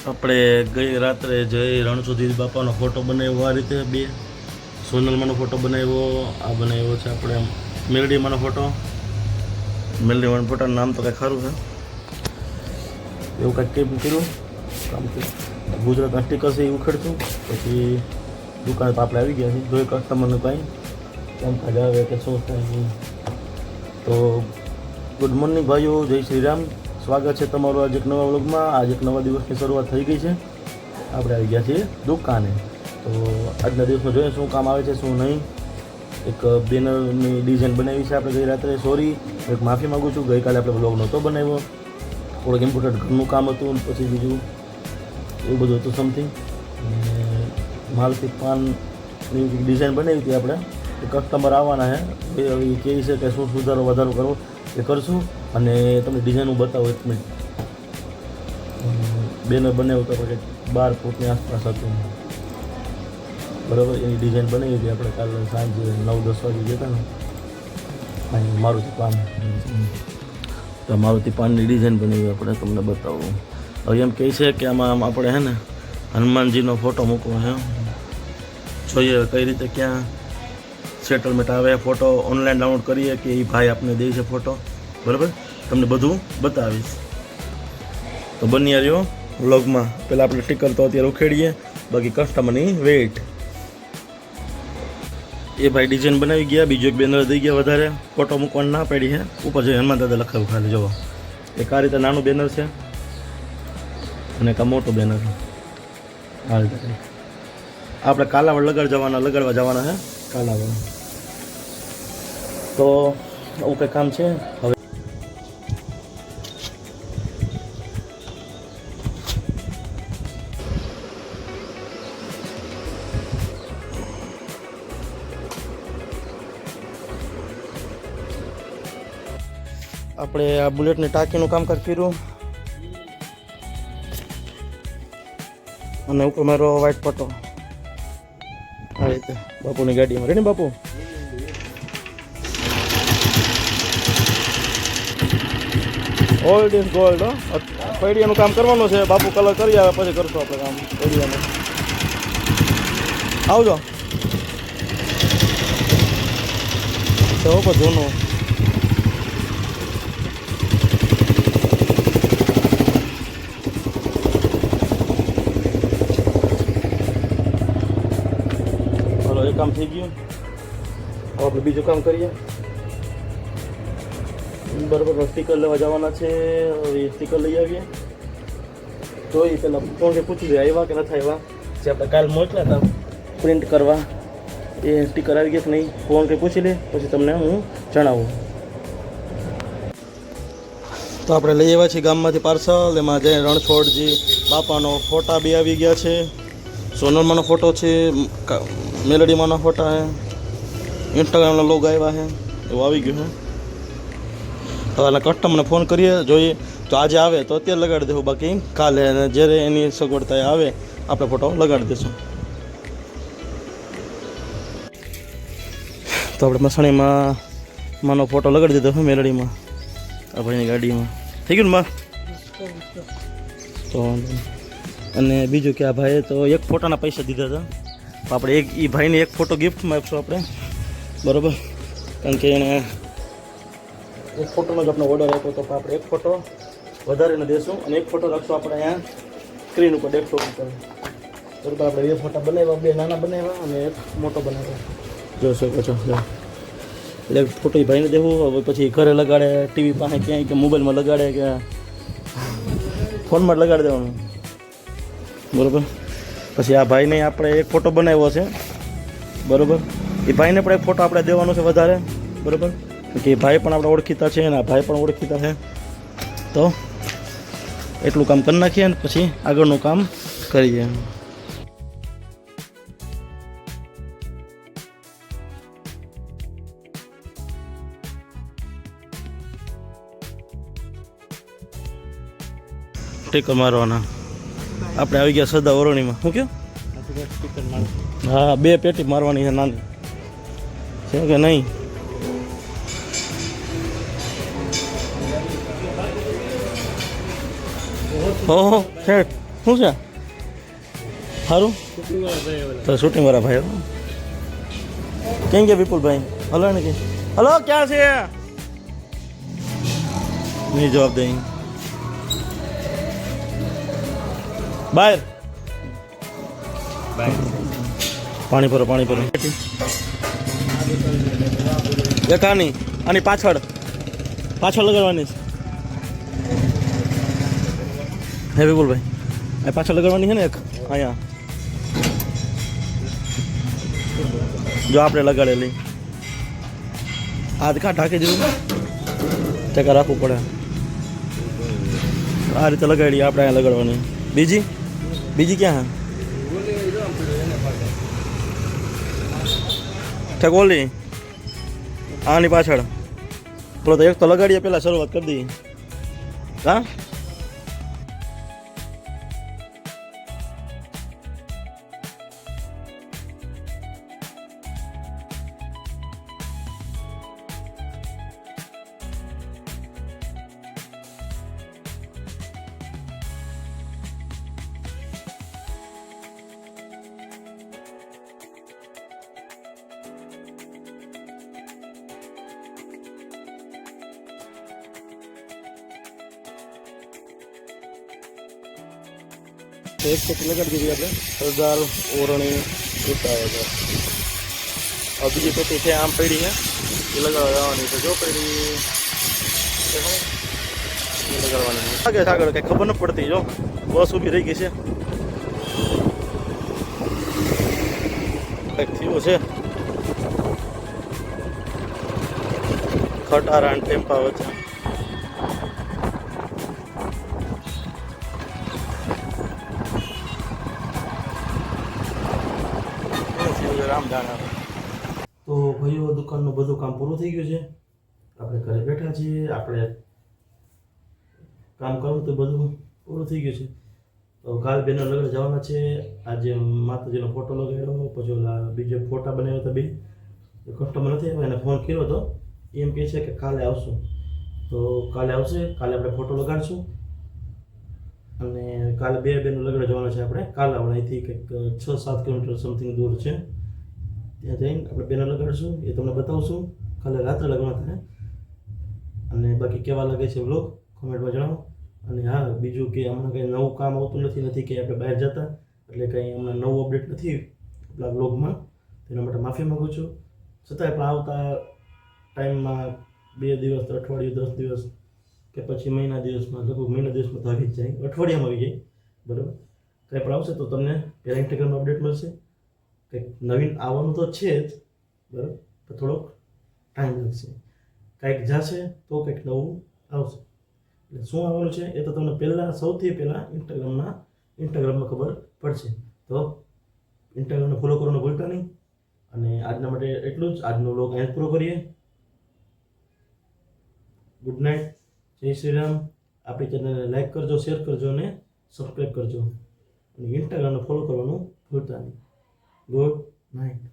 આપણે ગઈ રાત્રે જય રણછોડજી બાપાનો ફોટો બનાવ્યો આ રીતે બે સોનલમાંનો ફોટો બનાવ્યો આ બનાવ્યો છે આપણે મેલડીમાંનો ફોટો મેલડીમાંનો ફોટાનું નામ તો કંઈ ખરું છે એવું કંઈક કેમ કર્યું કામ કર્યું ગુજરાતના સ્ટીકર છે એ ઉખેડતું પછી દુકાને તો આપણે આવી ગયા છીએ જોઈ કસ્ટમરને કાંઈ કેમ કાજ આવે કે શું થાય તો ગુડ મોર્નિંગ ભાઈઓ જય શ્રી રામ સ્વાગત છે તમારું આજે એક નવા વ્લોગમાં આજે એક નવા દિવસની શરૂઆત થઈ ગઈ છે આપણે આવી ગયા છીએ દુકાને તો આજના દિવસમાં જોઈએ શું કામ આવે છે શું નહીં એક બેનરની ડિઝાઇન બનાવી છે આપણે ગઈ રાત્રે સોરી એક માફી માગું છું ગઈકાલે આપણે વ્લોગ નહોતો બનાવ્યો થોડુંક ઇમ્પોર્ટન્ટ ઘરનું કામ હતું પછી બીજું એવું બધું હતું સમથિંગ માલથી પાનની ડિઝાઇન બનાવી હતી આપણે કસ્ટમર આવવાના છે એ હવે કહે છે કે શું સુધારો વધારો કરવો એ કરશું અને તમને ડિઝાઇન હું બતાવું 1 મિનિટ બેનર બનાવ્યું તો કંઈક 12 ફૂટની આસપાસ હતું બરાબર એની ડિઝાઇન બનાવી હતી આપણે કાલે સાંજે 9-10 વાગે ગયા હતા ને મારુતિ પાન તો મારુતિ પાનની ડિઝાઇન બનાવી આપણે તમને બતાવું હવે એમ કહે છે કે આમાં આપણે હે ને હનુમાનજીનો ફોટો મૂકવો છે જોઈએ કઈ રીતે ક્યાં સેટલમેન્ટ આવે ફોટો ઓનલાઈન ડાઉનલોડ કરીએ કે એ ભાઈ આપને દે છે ફોટો બરાબર તમને બધું બતાવીશ તો બની રહ્યો વ્લોગમાં પહેલાં આપણે સ્ટીકર તો અત્યારે ઉખેડીએ બાકી કસ્ટમરની વેઇટ એ ભાઈ ડિઝાઇન બનાવી ગયા બીજો એક બેનર દઈ ગયા વધારે ફોટો મૂકવાની ના પડી છે ઉપર જઈ હનુમાન દાદા લખાવ્યું ખાલી જોવો એક આ રીતે નાનું બેનર છે અને એક આ મોટું બેનર આ રીતે આપણે કાલાવડ લગાડવા જવાના છે કાલાવડ તો આવું કંઈ કામ છે હવે આપણે આ બુલેટની ટાંકીનું કામકાજ કર્યું અને ઉપર મારો વ્હાઈટ પટ્ટો આ રીતે બાપુની ગાડીમાં ready Bapu old is gold પૈડિયાનું કામ કરવાનું છે બાપુ કલર કરી આવે પછી કરશું આપણે કામ પૈડિયાનું આવજો તો પણ જૂનું કામ થઈ ગયું હવે આપણે બીજું કામ કરીએ બરાબર સ્ટીકર લેવા જવાના છે હવે સ્ટીકર લઈ આવીએ તો એ પહેલાં ફોન પૂછી દે આવ્યા કે નથી આવ્યા જે આપણે કાલ મોકલ્યા હતા પ્રિન્ટ કરવા એ સ્ટીકર આવી ગયા કે નહીં ફોન કંઈ પૂછી લે પછી તમને હું જણાવું તો આપણે લઈ આવ્યા છીએ ગામમાંથી પાર્સલ એમાં જઈને રણછોડજી બાપાનો ફોટા બી આવી ગયા છે સોનલમાંનો ફોટો છે મેલડીમાંનો ફોટા છે ઇન્સ્ટાગ્રામના લોગ આવ્યા છે એવું આવી ગયું છે હવે કસ્ટમરને ફોન કરીએ જોઈએ તો આજે આવે તો અત્યારે લગાડી દઈશું બાકી કાલે અને જ્યારે એની સગવડતા આવે આપણે ફોટો લગાડી દઈશું તો આપણે મસાણીમાં માનો ફોટો લગાડી દીધો છે મેલડીમાં આ ભાઈની ગાડીમાં થઈ ગયું ને માં તો અને બીજું કે આ ભાઈએ તો એક ફોટાના પૈસા દીધા હતા તો આપણે એ ભાઈને એક ફોટો ગિફ્ટમાં આપશું આપણે બરાબર કારણ કે એણે એક ફોટોનો જ આપણે ઓર્ડર આપ્યો તો આપણે એક ફોટો વધારીને દઈશું અને એક ફોટો રાખશું આપણે અહીંયા સ્ક્રીન ઉપર ડેસ્કટોપ ઉપર બરાબર આપણે બે ફોટા બનાવ્યા બે નાના બનાવ્યા અને એક મોટો બનાવ્યો જોઈ શકો છો એટલે ફોટો એ ભાઈને દેવું હવે પછી ઘરે લગાડે ટીવી પાસે ક્યાંય કે મોબાઈલમાં લગાડે કે ફોનમાં જ લગાડી દેવાનું બરાબર પછી આ ભાઈને આપણે એક ફોટો બનાવ્યો છે બરાબર એ ભાઈને પણ એક ફોટો આપણે દેવાનો છે વધારે બરાબર કે એ ભાઈ પણ આપણે ઓળખીતા છે અને આ ભાઈ પણ ઓળખીતા છે તો એટલું કામ કરી નાખીએ ને પછી આગળનું કામ કરીએ સ્ટીકર મારવાના આપણે આવી ગયા સદા ઓરણીમાં શું કહ્યું હા 2 પેટી મારવાની છે નાની છે કે નહીં ઓહો શેઠ શું છે સારું તો શૂટિંગ વાળા ભાઈ કેમ કે વિપુલભાઈ હલો ને કે હલો ક્યાં છે નહીં જવાબ દઈ બહાર પાણી ભરો એક આની પાછળ લગાડવાની છે હે વિપુલભાઈ આ પાછળ લગાડવાની છે ને એક અહીંયા જો આપણે લગાડેલી હાથ કાં ઢાંકી દીધું ટકા રાખવું પડે આ રીતે લગાડી આપણે અહીંયા લગાડવાની બીજી ક્યાં ઠેક ઓલી આની પાછળ પેલો તો એક તો લગાડીએ પહેલાં શરૂઆત કરી દઈએ હા એક પટ્ટી લગાડી દીધી આપણે સરદાર ઓરણી ઉતાવે છે હવે બીજી પટ્ટી છે આમ પડી છે એ લગાડવા જવાની છે જો પડી એ લગાડવાની આગળ આગળ કંઈ ખબર ન પડતી જો બસ ઊભી રહી ગઈ છે કંઈક થયું છે ખટારા અને ટેમ્પા વચ્ચે તો ભાઈઓ દુકાનનું બધું કામ પૂરું થઈ ગયું છે આપણે ઘરે બેઠા છીએ આપણે કામ કરવું તો બધું પૂરું થઈ ગયું છે તો કાલ બેનર લગડ જવાના છે આજે માતાજીનો ફોટો લગાડ્યો પછી ઓલા બીજો ફોટા બનાવ્યા હતા બે કસ્ટમર નથી આવ્યા એને ફોન કર્યો હતો એમ કહે છે કે કાલે આવશું તો કાલે આવશે કાલે આપણે ફોટો લગાડશું અને કાલે બે બેનર લગડ જવાના છે આપણે કાલે આપણે અહીંથી કંઈક 6-7 કિલોમીટર સમથિંગ દૂર છે ત્યાં જઈને આપણે બેનર લગાડીશું એ તમને બતાવશું કાલે રાત્રે લગાડવા થાય અને બાકી કેવા લાગે છે વ્લોગ કોમેન્ટમાં જણાવો અને હા બીજું કે હમણાં કંઈ નવું કામ આવતું નથી કે આપણે બહાર જતા એટલે કંઈ હમણાં નવું અપડેટ નથી આપણા વ્લોગમાં તેના માટે માફી માગું છું છતાંય પણ આવતા ટાઈમમાં 2 દિવસ અઠવાડિયું 10 દિવસ કે પછી મહિના દિવસમાં લગભગ મહિના દિવસમાં તો આવી જ જાય અઠવાડિયામાં આવી જાય બરાબર કંઈ પણ આવશે તો તમને પહેલાં ઇન્સ્ટાગ્રામમાં અપડેટ મળશે કંઈક નવીન આવવાનું તો છે જ બરાબર પણ થોડોક ટાઈમ લાગશે કંઈક જશે તો કંઈક નવું આવશે એટલે શું આવવાનું છે એ તો તમને સૌથી પહેલાં ઇન્સ્ટાગ્રામમાં ખબર પડશે તો ઇન્સ્ટાગ્રામને ફોલો કરવાનું ભૂલતા નહીં અને આજના માટે એટલું જ આજનો વ્લોગ અહીંયા પૂરો કરીએ ગુડ નાઇટ જય શ્રી રામ આપણી ચેનલને લાઈક કરજો શેર કરજો અને સબસ્ક્રાઈબ કરજો અને ઇન્સ્ટાગ્રામને ફોલો કરવાનું ભૂલતા નહીં ગુડ નાઇટ